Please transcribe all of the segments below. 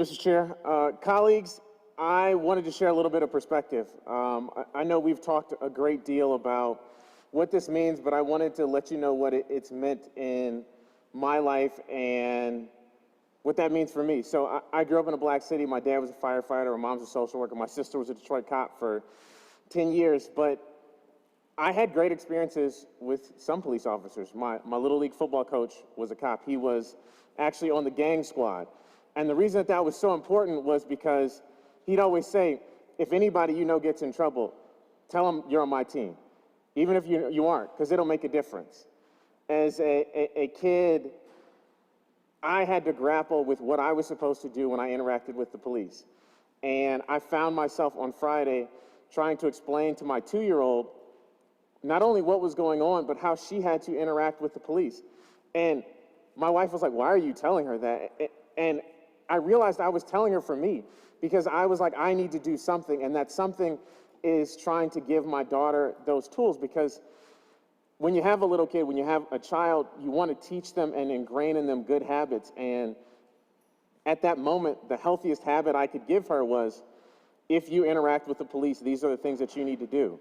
Mr. Chair. Colleagues, I wanted to share a little bit of perspective. I know we've talked a great deal about what this means, but I wanted to let you know what it's meant in my life and what that means for me. So I grew up in a black city. My dad was a firefighter, my mom's a social worker, my sister was a Detroit cop for 10 years, but I had great experiences with some police officers. My Little League football coach was a cop. He was actually on the gang squad. And the reason that was so important was because he'd always say, if anybody you know gets in trouble, tell them you're on my team, even if you aren't, because it'll make a difference. As a kid, I had to grapple with what I was supposed to do when I interacted with the police. And I found myself on Friday trying to explain to my 2-year-old not only what was going on, but how she had to interact with the police. And my wife was like, why are you telling her that? And I realized I was telling her for me, because I was like, I need to do something, and that something is trying to give my daughter those tools, because when you have a little kid, when you have a child, you want to teach them and ingrain in them good habits, and at that moment, the healthiest habit I could give her was, if you interact with the police, these are the things that you need to do.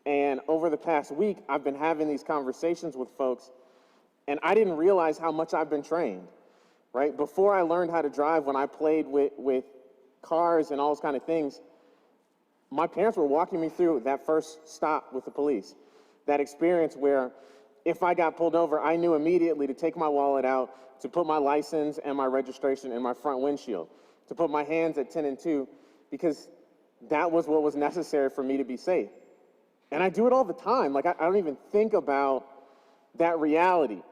And over the past week, I've been having these conversations with folks, and I didn't realize how much I've been trained. Right? Before I learned how to drive, when I played with cars and all those kind of things, my parents were walking me through that first stop with the police. That experience where if I got pulled over, I knew immediately to take my wallet out, to put my license and my registration in my front windshield, to put my hands at 10 and 2, because that was what was necessary for me to be safe. And I do it all the time. Like, I don't even think about that reality.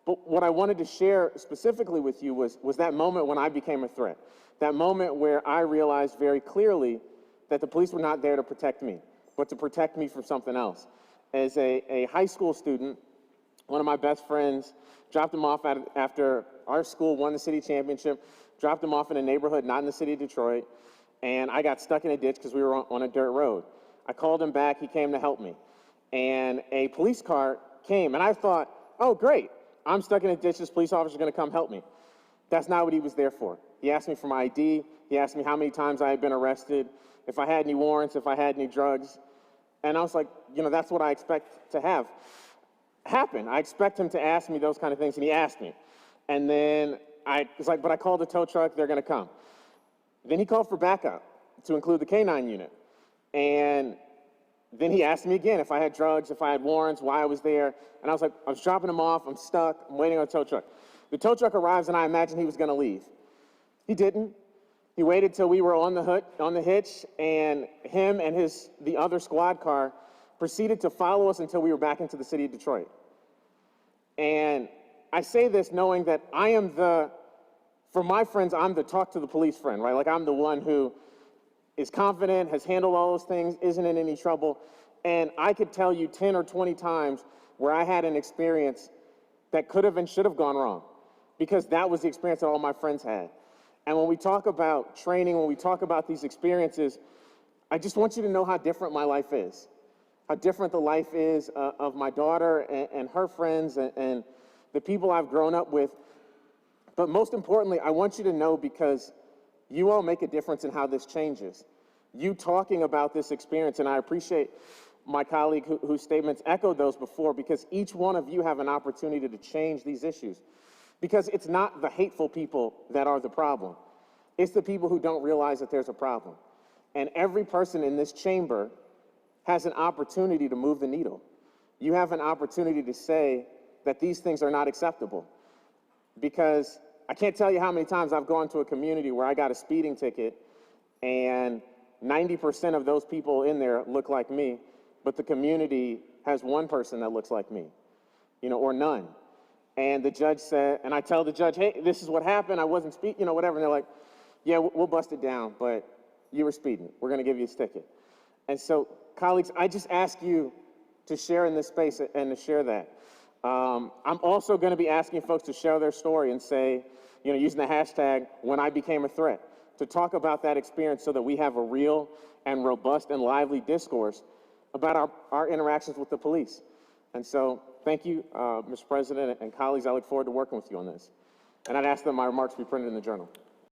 But what I wanted to share specifically with you was that moment when I became a threat. That moment where I realized very clearly that the police were not there to protect me, but to protect me from something else. As a high school student, one of my best friends dropped him off after our school won the city championship, dropped him off in a neighborhood not in the city of Detroit, and I got stuck in a ditch because we were on a dirt road. I called him back, he came to help me. And a police car came, and I thought, oh, great. I'm stuck in a ditch, this police officer is going to come help me. That's not what he was there for. He asked me for my ID. He asked me how many times I had been arrested, if I had any warrants, if I had any drugs. And I was like, you know, that's what I expect to have happen. I expect him to ask me those kind of things, and he asked me. And then I was like, but I called the tow truck, they're going to come. Then he called for backup to include the K-9 unit. And then he asked me again if I had drugs, if I had warrants, why I was there. And I was like, I was dropping him off, I'm stuck, I'm waiting on a tow truck. The tow truck arrives and I imagined he was gonna leave. He didn't. He waited till we were on the hitch, and him and the other squad car proceeded to follow us until we were back into the city of Detroit. And I say this knowing that for my friends, I'm the talk to the police friend, right? Like, I'm the one who is confident, has handled all those things, isn't in any trouble. And I could tell you 10 or 20 times where I had an experience that could have and should have gone wrong, because that was the experience that all my friends had. And when we talk about training, when we talk about these experiences, I just want you to know how different my life is, how different the life is of my daughter and her friends and the people I've grown up with. But most importantly, I want you to know, because you all make a difference in how this changes. You talking about this experience, and I appreciate my colleague whose statements echoed those before, because each one of you have an opportunity to change these issues. Because it's not the hateful people that are the problem. It's the people who don't realize that there's a problem. And every person in this chamber has an opportunity to move the needle. You have an opportunity to say that these things are not acceptable. Because I can't tell you how many times I've gone to a community where I got a speeding ticket and 90% of those people in there look like me, but the community has one person that looks like me, you know, or none. And the judge said, and I tell the judge, hey, this is what happened, I wasn't speeding, you know, whatever. And they're like, yeah, we'll bust it down, but you were speeding. We're going to give you a ticket. And so, colleagues, I just ask you to share in this space and to share that. I'm also going to be asking folks to share their story and say, you know, using the hashtag when I became a threat, to talk about that experience so that we have a real and robust and lively discourse about our interactions with the police. And so thank you, Mr. President and colleagues. I look forward to working with you on this. And I'd ask that my remarks be printed in the journal.